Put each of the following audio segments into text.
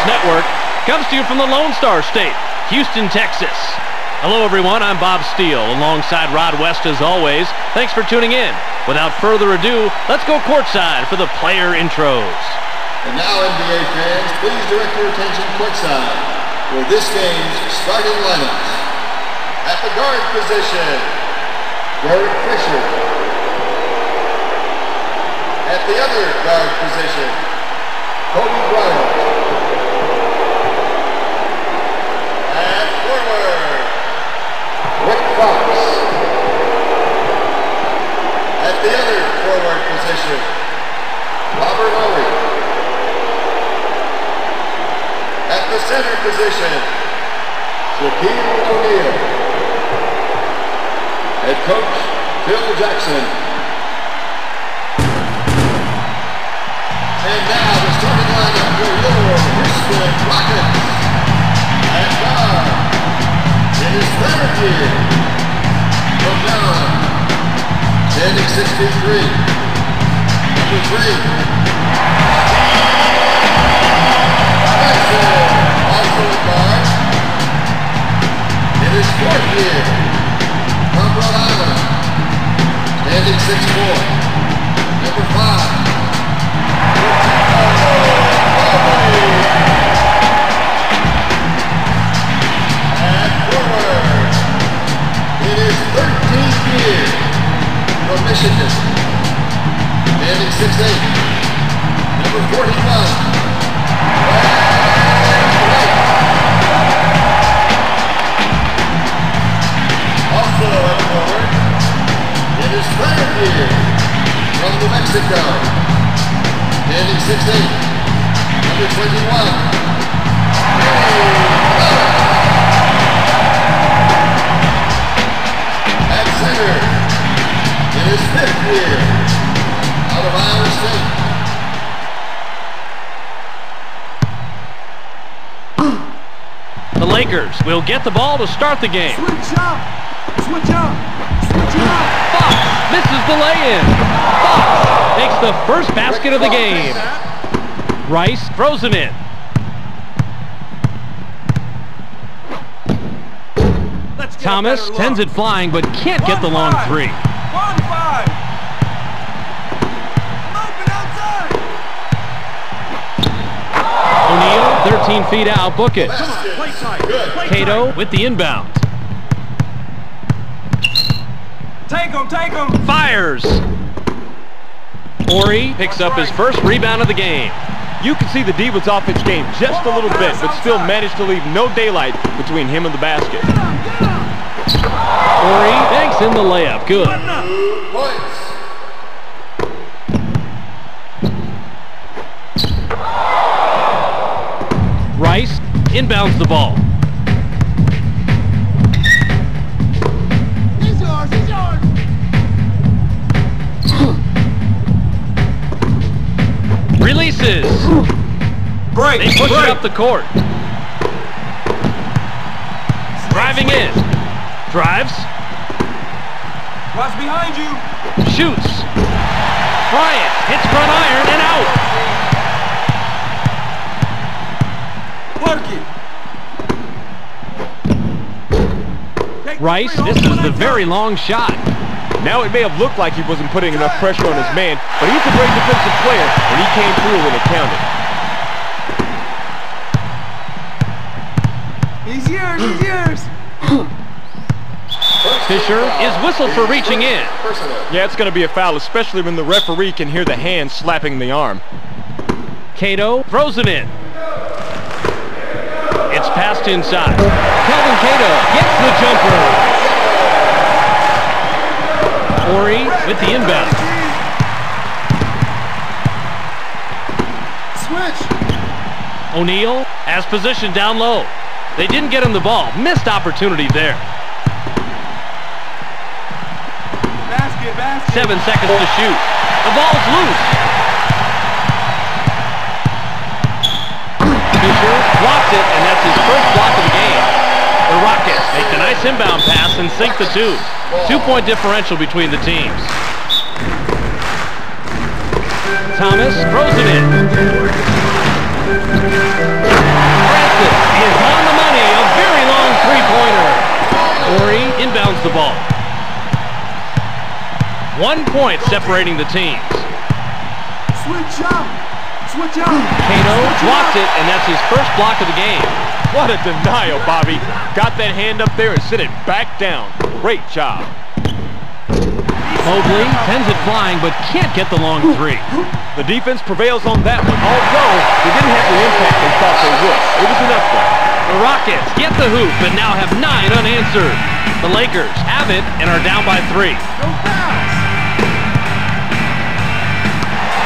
Network comes to you from the Lone Star State, Houston, Texas. Hello, everyone. I'm Bob Steele, alongside Rod West as always. Thanks for tuning in. Without further ado, let's go courtside for the player intros. And now, NBA fans, please direct your attention courtside for this game's starting lineups. At the guard position, Derek Fisher. At the other guard position, Kobe Bryant. At forward, Rick Fox. At the other forward position, Robert Ory. At the center position, Shaquille O'Neal. Head coach, Phil Jackson. And now the starting lineup for your Houston Rockets. At guard, in his third year, from down, standing 6 feet 3. Number 3, also a guard, in his fourth year, from Rhode Island, standing 6'4", number 5. And forward, in his 13th year, from Michigan, standing 6'8", number 41. Also at forward, in his third year, from New Mexico, standing 6'8", number 21. At center, in his 5th year, out of Iowa State. The Lakers will get the ball to start the game. Switch up! Switch up! Switch up! Fox misses the lay-in. Fox makes the first basket of the game. Rice throws it in. Thomas sends it flying but can't get the long three. 1-5! Open outside! O'Neal, 13 feet out, book it. Play tight. Play Cato with the inbound. Take him, take him! Fires. Ori picks up his first rebound of the game. You can see the D was off its game just a little bit, but still managed to leave no daylight between him and the basket. Ori banks in the layup. Good. 2 points. Rice inbounds the ball. He's yours, he's yours! Releases. Break! They push it up the court. Driving in. Drives. Watch behind you! Shoots. Bryant hits front iron and out. Work it! Rice misses the very long shot. Now it may have looked like he wasn't putting enough pressure on his man, but he's a great defensive player, and he came through when it counted. He's yours, he's yours! Fisher is whistled for reaching in. Yeah, it's going to be a foul, especially when the referee can hear the hand slapping the arm. Cato throws it in. It's passed inside. Kelvin Cato gets the jumper. Ori with the inbound. Switch! O'Neal has position down low. They didn't get him the ball. Missed opportunity there. Basket, basket! 7 seconds to shoot. The ball's loose. Fisher blocks it, and that's his first block of the game. The Rockets make the nice inbound pass and sink the two. 2-point differential between the teams. Thomas throws it in. Francis is on the money. A very long three-pointer. Ori inbounds the ball. 1 point separating the teams. Switch up. Switch up. Cato blocks it, and that's his first block of the game. What a denial, Bobby. Got that hand up there and sent it back down. Great job. Mobley sends it flying, but can't get the long three. The defense prevails on that one, although they didn't have the impact they thought they would. It was enough though. The Rockets get the hoop and now have 9 unanswered. The Lakers have it and are down by 3. No fouls.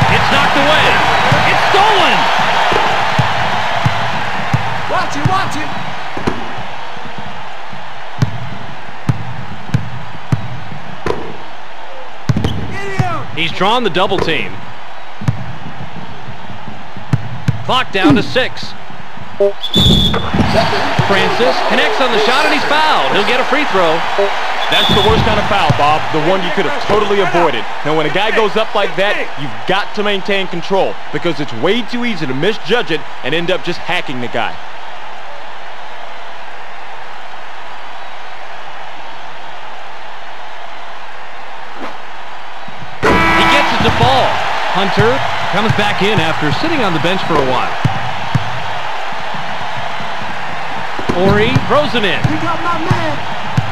It's knocked away. It's stolen. Watch it, watch it. Get him. He's drawn the double team. Clock down to 6. Francis connects on the shot and he's fouled. He'll get a free throw. That's the worst kind of foul, Bob. The one you could have totally avoided. Now, when a guy goes up like that, you've got to maintain control because it's way too easy to misjudge it and end up just hacking the guy. He gets it to fall. Hunter comes back in after sitting on the bench for a while. Ori throws it in. Pick up my man.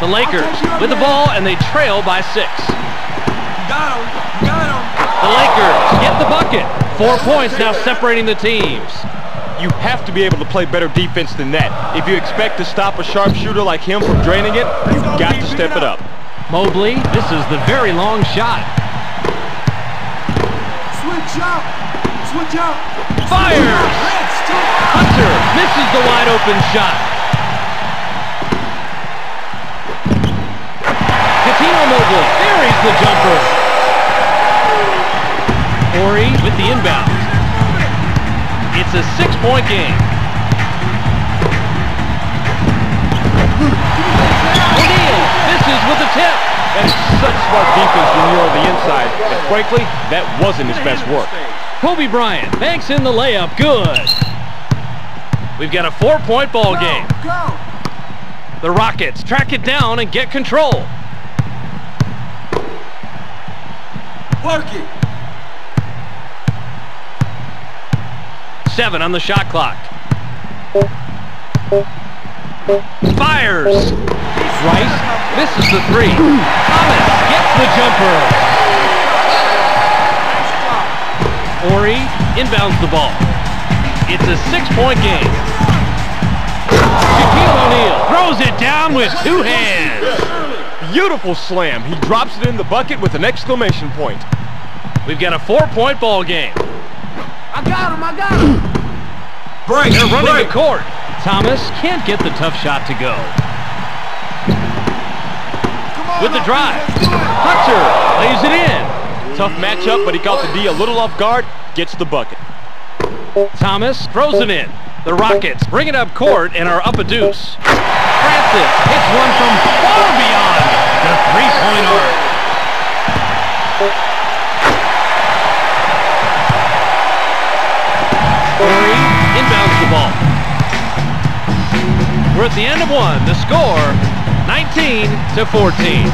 The Lakers with the ball, and they trail by 6. Got him. Got him. The Lakers get the bucket. 4 points now separating the teams. You have to be able to play better defense than that. If you expect to stop a sharpshooter like him from draining it, you've got to step it up. Mobley misses the very long shot. Switch up. Switch up. Fires! Hunter misses the wide open shot. Mobley buries the jumper. Ori with the inbound. It's a 6-point game. O'Neal misses with a tip. That is such smart defense when you're on the inside. And frankly, that wasn't his best work. Kobe Bryant banks in the layup. Good. We've got a 4-point ball game. Go. The Rockets track it down and get control. Work it. 7 on the shot clock. Fires. Rice misses the 3. Thomas gets the jumper. Ori inbounds the ball. It's a 6-point game. Shaquille O'Neal throws it down with 2 hands. Beautiful slam. He drops it in the bucket with an exclamation point. We've got a 4-point ball game. I got him. I got him. Break. They're running the court. Thomas can't get the tough shot to go. With the drive. Hunter lays it in. Tough matchup, but he caught the D a little off guard. Gets the bucket. Thomas throws it in. The Rockets bring it up court and are up a deuce. Francis hits one from far beyond the 3-point arc. Ori inbounds the ball. We're at the end of 1. The score, 19-14.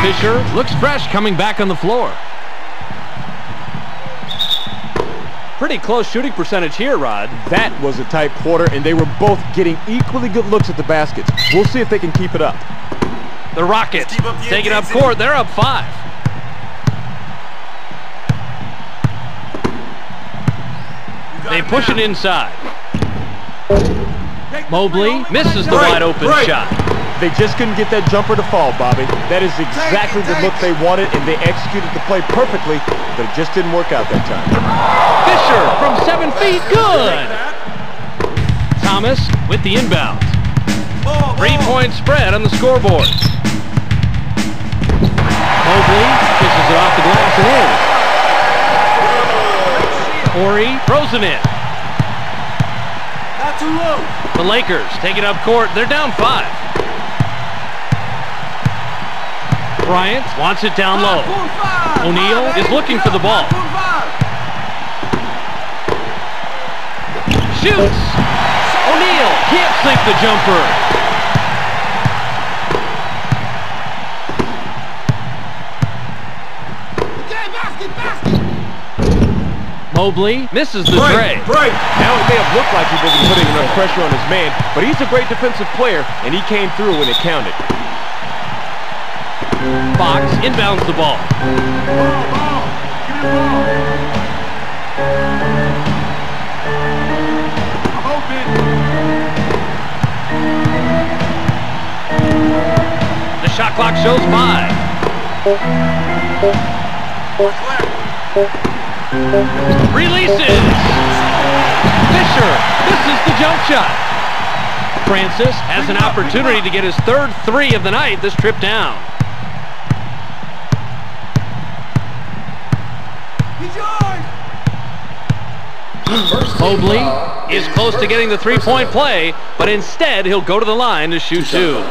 Fisher looks fresh coming back on the floor. Pretty close shooting percentage here, Rod. That was a tight quarter, and they were both getting equally good looks at the baskets. We'll see if they can keep it up. The Rockets take it up court. They're up 5. They push it inside. Mobley misses the wide open shot. They just couldn't get that jumper to fall, Bobby. That is exactly the look they wanted, and they executed the play perfectly, but it just didn't work out that time. Fisher from 7 feet, good! Thomas with the inbound. 3-point spread on the scoreboard. Mobley kisses it off the glass and in. Ori throws it in. Not too low. The Lakers take it up court. They're down 5. Bryant wants it down low. O'Neal is looking for the ball. Shoots! O'Neal can't sink the jumper. Mobley misses the tray. Now it may have looked like he wasn't putting enough pressure on his man, but he's a great defensive player, and he came through when it counted. Fox inbounds the ball. The shot clock shows 5. Releases. Fisher misses the jump shot. Francis has an opportunity to get his third 3 of the night this trip down. Mobley is close to getting the 3-point play, but instead he'll go to the line to shoot 2.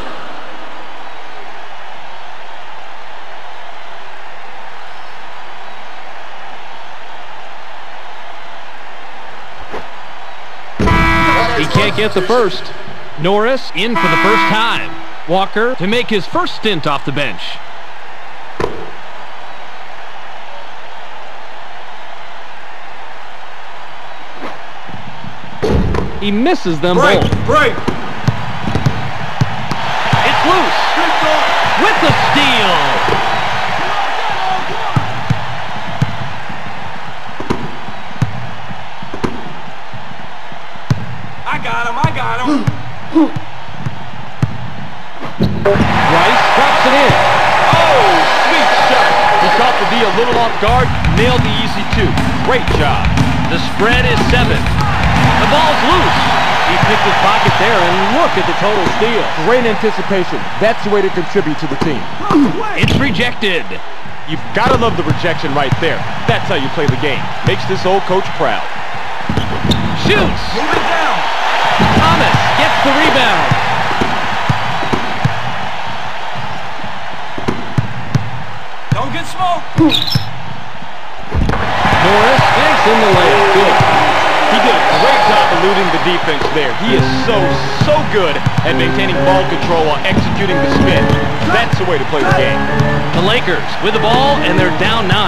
He can't get the first. Norris in for the first time. Walker to make his first stint off the bench. He misses them both. It's loose. With the steal. I got him. Rice drops it in. Oh, sweet shot. He caught the D a little off guard, nailed the easy 2. Great job. The spread is 7. The ball's loose. He picked his pocket there, and look at the total steal. Great anticipation. That's the way to contribute to the team. It's rejected. You've got to love the rejection right there. That's how you play the game. Makes this old coach proud. Shoots. Move it down. Thomas gets the rebound. Don't get smoked. Norris makes in the layup. Good. He did a great job eluding the defense there. He is so good at maintaining ball control while executing the spin. That's the way to play the game. The Lakers with the ball, and they're down 9. 2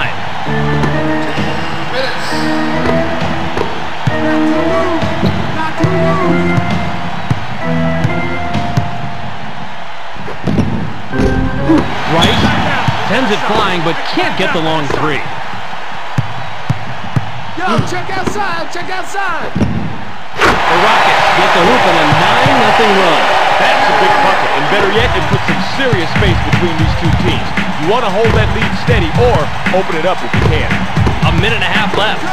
minutes. Not too loose. Rice sends it flying, but can't get the long 3. Yo, check outside. The Rockets get the hoop in a 9-0 run. That's a big bucket, and better yet, it puts some serious space between these two teams. You want to hold that lead steady or open it up if you can. A minute and a half left.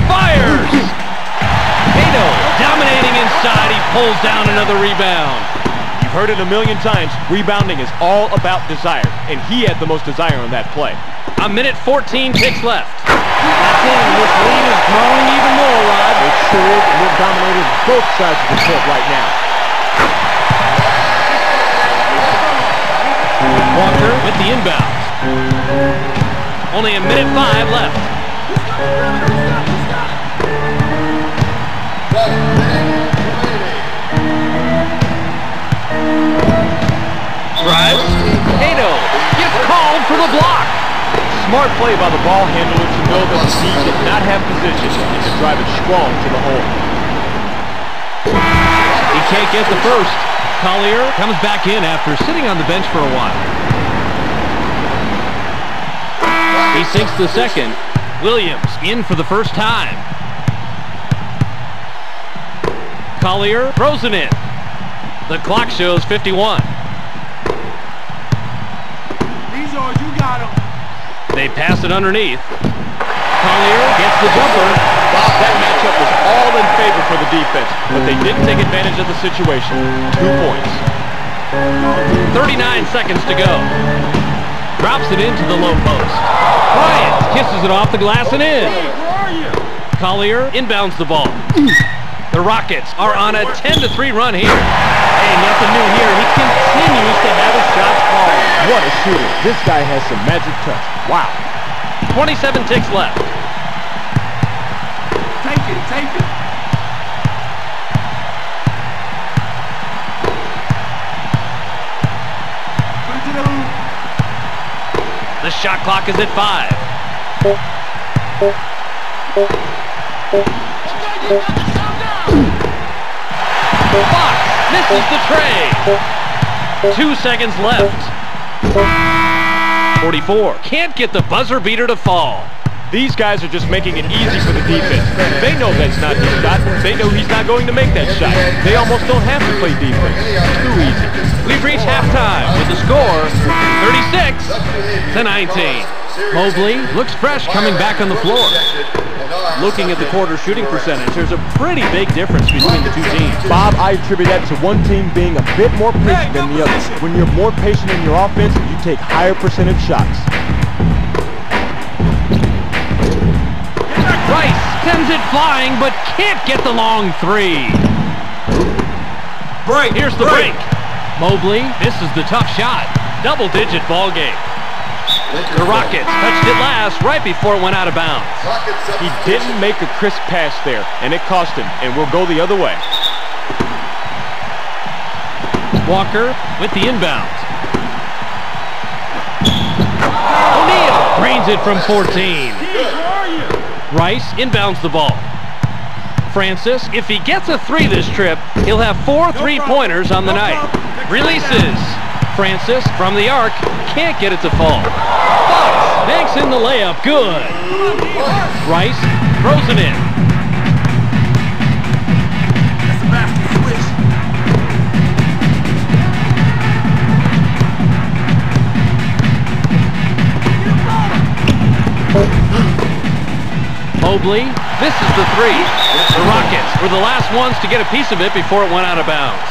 Fires! Cato dominating inside. He pulls down another rebound. You've heard it a million times. Rebounding is all about desire, and he had the most desire on that play. A minute 14 ticks left. That's it, and this lead is growing even more, Rod. It sure is, and we're dominating both sides of the court right now. Walker with the inbound. Only a minute 5 left. Drives. Cato gets called for the block. Smart play by the ball handler to know that he did not have position and to drive it strong to the hole. He can't get the first. Collier comes back in after sitting on the bench for a while. He sinks the second. Williams in for the first time. Collier throws it in. The clock shows 51. These are, you got him. They pass it underneath. Collier gets the jumper. Bob, that matchup was all in favor for the defense, but they didn't take advantage of the situation. 2 points. 39 seconds to go. Drops it into the low post. Bryant kisses it off the glass and in. Where are you? Collier inbounds the ball. The Rockets are on a 10-3 run here. Hey, nothing new here. He continues to have his shots called. What a shooter. This guy has some magic touch. Wow. 27 ticks left. Take it, take it. Put it to the hoop. The shot clock is at 5. Fox misses the tray. 2 seconds left. 44. Can't get the buzzer beater to fall. These guys are just making it easy for the defense. They know that's not his shot. They know he's not going to make that shot. They almost don't have to play defense. It's too easy. We've reached halftime with the score 36-19. Mobley looks fresh coming back on the floor. Looking at the quarter shooting percentage, there's a pretty big difference between the two teams. Bob, I attribute that to one team being a bit more patient than the other. When you're more patient in your offense, you take higher percentage shots. Rice sends it flying, but can't get the long three. Here's the break. Mobley misses the tough shot. Double-digit ball game. The Rockets touched it last right before it went out of bounds. He didn't make a crisp pass there, and it cost him, and will go the other way. Walker with the inbound. O'Neal drains it from 14. Rice inbounds the ball. Francis, if he gets a 3 this trip, he'll have 4 3-pointers on the night. Releases. Francis from the arc, can't get it to fall. Fox banks in the layup, good. Rice throws it in. That's a basket switch. Mobley misses the 3. The Rockets were the last ones to get a piece of it before it went out of bounds.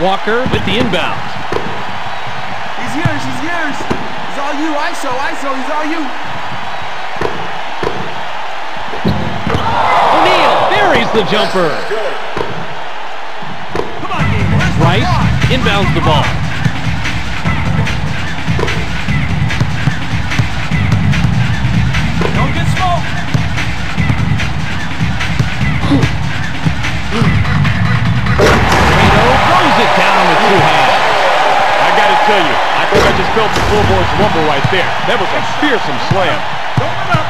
Walker with the inbound. He's yours, he's yours. He's all you, ISO, he's all you. O'Neal buries the jumper. Come on, Gabe. Rice inbounds the ball. Don't get smoked. Throws it down with 2 hands. I gotta tell you, I think I just felt the floorboards rumble right there. That was a fearsome slam. Don't come up.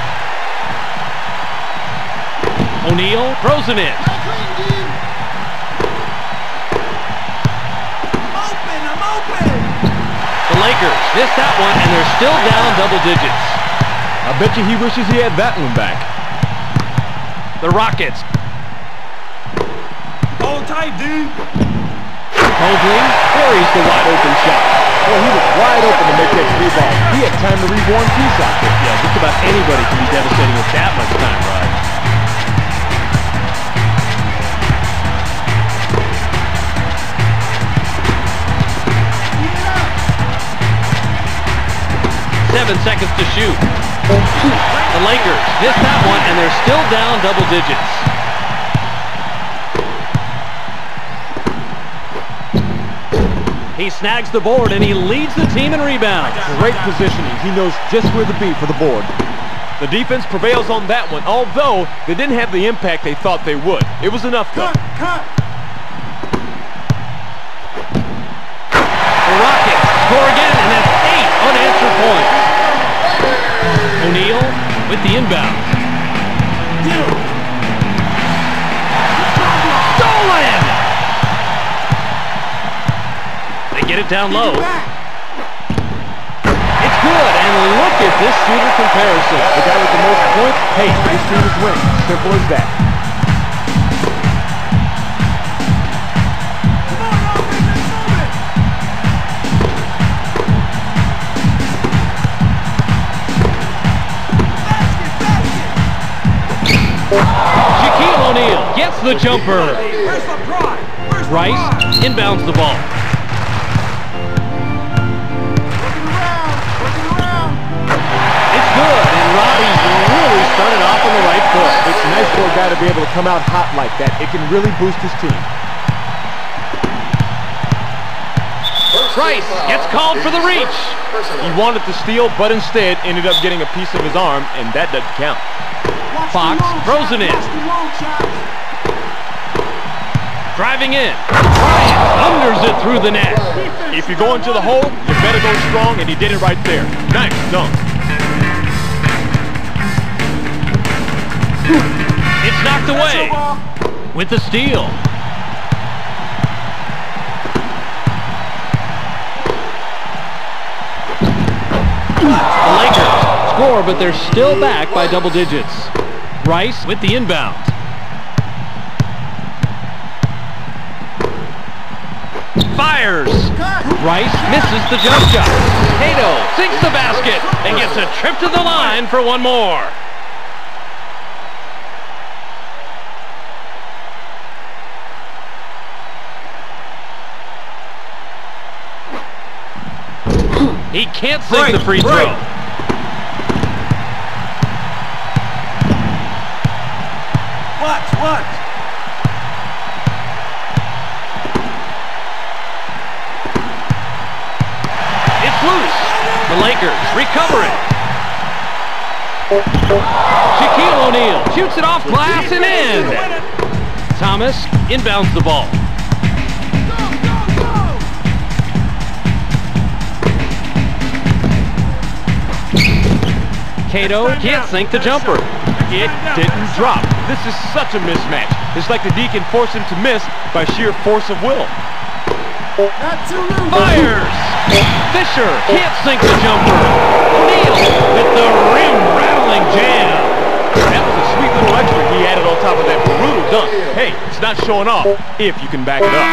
O'Neal throws it in. I'm open. The Lakers missed that one, and they're still down double digits. I bet you he wishes he had that one back. The Rockets. Hold tight, dude. Mobley buries the wide open shot. Well, he was wide open to make that 3 ball. He had time to read 1-2 shots there. Yeah, just about anybody can be devastating with that much time, Rod. Seven seconds to shoot. The Lakers missed that one, and they're still down double digits. He snags the board, and he leads the team in rebounds. Great positioning. He knows just where to be for the board. The defense prevails on that one, although they didn't have the impact they thought they would. It was enough, though. Cut. The Rockets score again, and that's 8 unanswered points. O'Neal with the inbound. Stolen! They get it down low. It's good, and look at this shooter comparison. The guy with the most points, hey, this team is winning. Simple as that. Shaquille O'Neal gets the jumper. Where's the pride? Rice inbounds the ball. Working around. It's good, and Robbie's really started off on the right foot. It's nice for a guy to be able to come out hot like that. It can really boost his team. Price gets called for the reach. He wanted to steal, but instead ended up getting a piece of his arm, and that doesn't count. Fox throws it in. Driving in. Bryant thunders it through the net. If you're going to the hole, you better go strong, and he did it right there. Nice dunk. It's knocked away with the steal. The Lakers score, but they're still back by double digits. Rice with the inbound. Fires. Rice misses the jump shot. Cato sinks the basket and gets a trip to the line for one more. He can't sink the free throw. Watch. It's loose. The Lakers recover it. Shaquille O'Neal shoots it off glass and in. Thomas inbounds the ball. Cato can't sink the jumper. It didn't drop. This is such a mismatch. It's like the D can force him to miss by sheer force of will. Fires! Fisher can't sink the jumper. O'Neal with the rim-rattling jam. That was a sweet little extra he added on top of that brutal dunk. Hey, it's not showing off if you can back it up.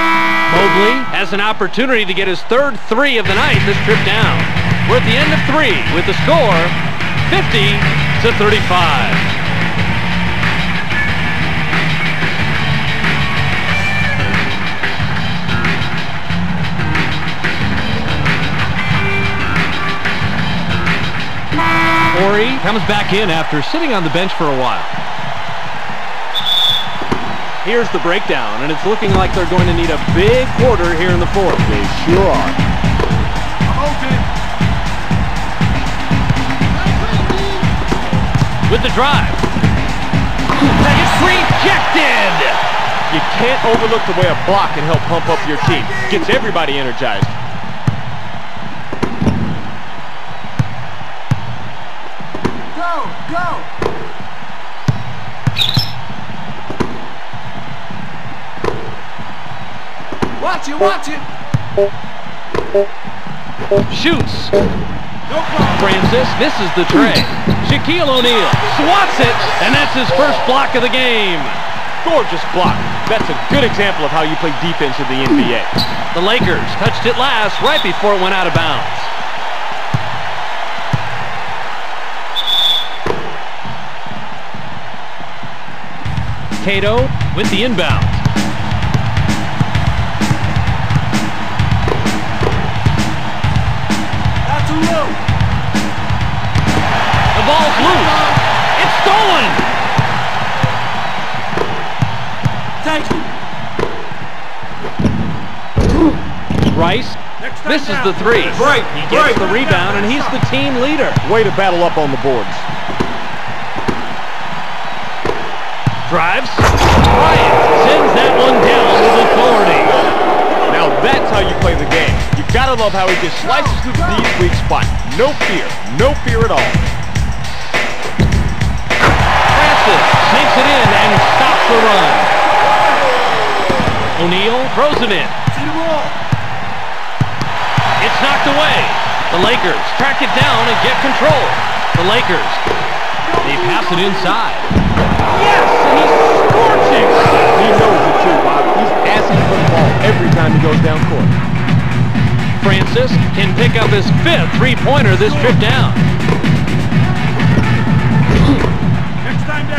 Mobley has an opportunity to get his third three of the night this trip down. We're at the end of three with the score 50-35. Horry comes back in after sitting on the bench for a while. Here's the breakdown, and it's looking like they're going to need a big quarter here in the fourth. They sure are. With the drive. It's rejected! You can't overlook the way a block can help pump up your team. Gets everybody energized. Go! Watch it! Shoots. Francis misses the tray. Shaquille O'Neal swats it, and that's his first block of the game. Gorgeous block. That's a good example of how you play defense in the NBA. The Lakers touched it last right before it went out of bounds. Cato with the inbound. That's a low. The ball's loose. It's stolen. Thank you. Rice misses the three. He gets the rebound, and he's the team leader. Way to battle up on the boards. Drives. Bryant sends that one down with authority. Now that's how you play the game. You gotta love how he just slices through the D's weak spot. No fear at all. Francis sinks it in and stops the run. O'Neal throws it in. It's knocked away. The Lakers track it down and get control. The Lakers, they pass it inside. Yes, and he's scorching. He knows it too, Bob. He's asking for the ball every time he goes down court. Francis can pick up his fifth three-pointer this trip down.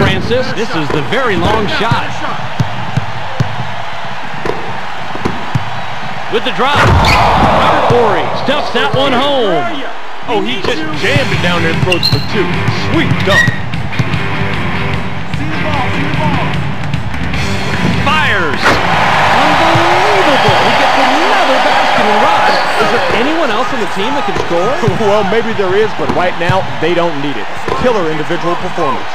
Francis misses the very long shot. With the drop. Horry stuffs that one home. Oh, he just jammed it down their throats for two. Sweet dunk. on the team that can score? Well, maybe there is, but right now, they don't need it. Killer individual performance.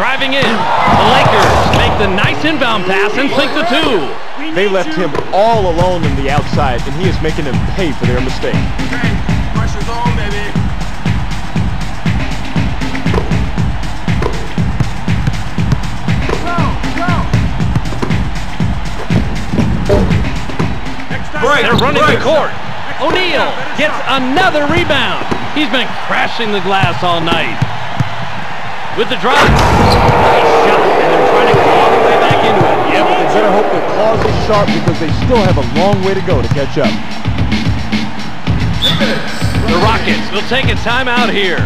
Driving in, the Lakers make the nice inbound pass and sink the two. They left him all alone on the outside, and he is making them pay for their mistake. Okay, pressure's on, baby. They're running the court. O'Neal gets another rebound. He's been crashing the glass all night. With the drive. Nice shot, and they're trying to claw their way back into it. Yeah, but they better hope their claws are sharp because they still have a long way to go to catch up. The Rockets will take a timeout here.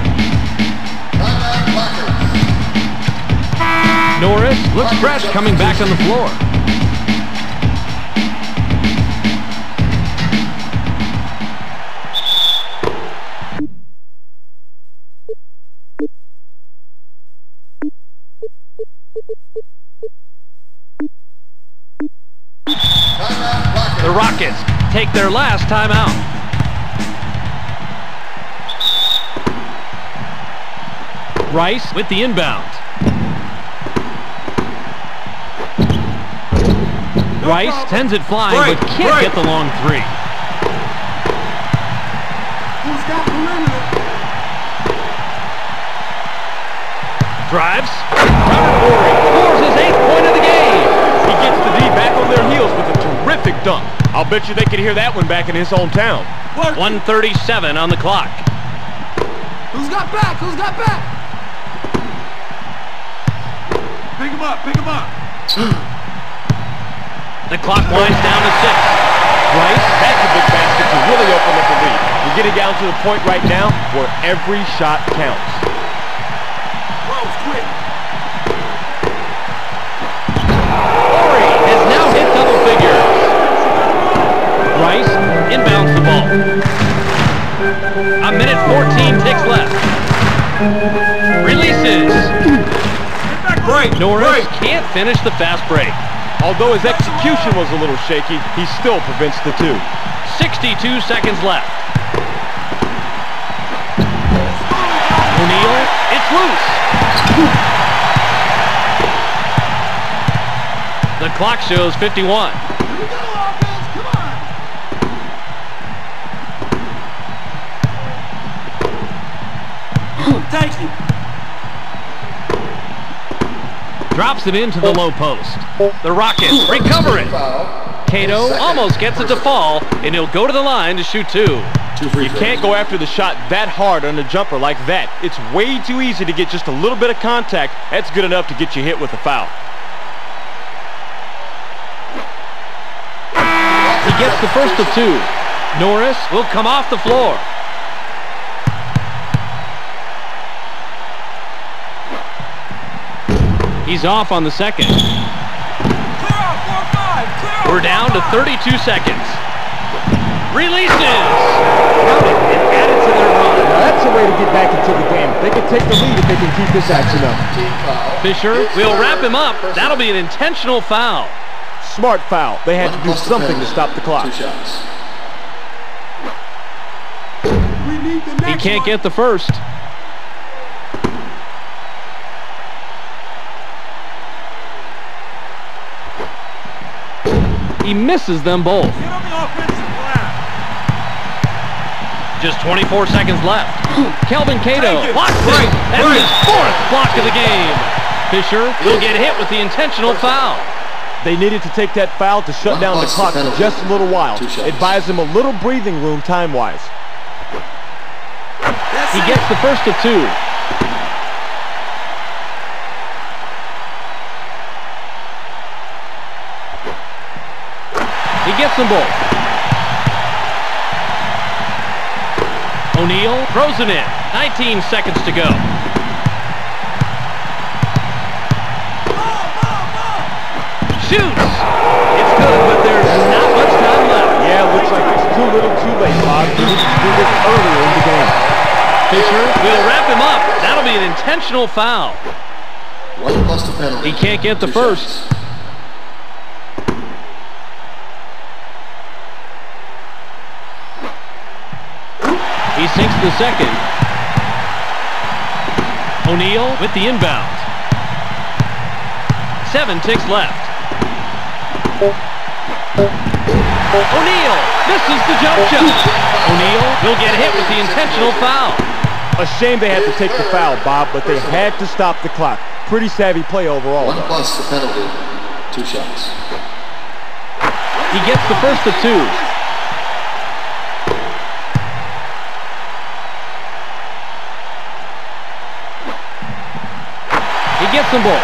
Norris looks fresh coming back on the floor. The Rockets take their last timeout. Rice with the inbound. Rice sends it flying, but can't get the long three. Who's got perimeter? Drives. Robert Horry scores his 8th point of the game. He gets the D back on their heels with a terrific dunk. I'll bet you they could hear that one back in his hometown. 1:37 on the clock. Who's got back? Who's got back? Pick him up, pick him up. The clock winds down to 6. Rice, that's a big basket to really open up the lead. We're getting down to the point right now where every shot counts. Rose, quick. Horry has now hit double figures. Rice inbounds the ball. A minute 14 ticks left. Releases. Norris can't finish the fast break. Although his execution was a little shaky, he still prevents the two. 62 seconds left. O'Neal, it's loose. The clock shows 51. Here we go, offense, come on. Thank you. Drops it into the low post. The Rockets recover it. Cato almost gets it to fall, and he'll go to the line to shoot two. You can't go after the shot that hard on a jumper like that. It's way too easy to get just a little bit of contact. That's good enough to get you hit with a foul. He gets the first of two. Norris will come off the floor. He's off on the second. Clear out, 4-5, clear out. We're down to 32 seconds. Releases! Counted and added to their run. Now that's a way to get back into the game. They can take the lead if they can keep this action up. Fisher will wrap him up. That'll be an intentional foul. Smart foul. They had to do something to stop the clock. We need the next He can't one. get the first. He misses them both. Get on the offensive glass. Just 24 seconds left. Kelvin Cato Take it. blocks it. That's his 4th block of the game. Fisher will get hit with the intentional foul. They needed to take that foul to shut down the clock for just a little while. It buys them a little breathing room time-wise. He gets the first of two. He gets them both. O'Neal throws it in. 19 seconds to go. Shoots! It's good, but there's not much time left. Yeah, looks like it's too little too late, Bob. He needs to do this earlier in the game. Fisher will wrap him up. That'll be an intentional foul. One plus the penalty. He can't get the first. He sinks the second. O'Neal with the inbound. 7 ticks left. O'Neal misses the jump shot. O'Neal will get hit with the intentional foul. A shame they had to take the foul, Bob, but they had to stop the clock. Pretty savvy play overall. 1 plus the penalty. 2 shots. He gets the first of 2. He gets them both.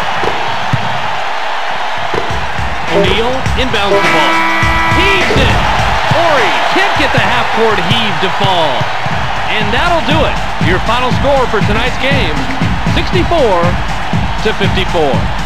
O'Neal inbounds the ball. Heaves it. Ori can't get the half-court heave to fall. And that'll do it. Your final score for tonight's game, 64-54.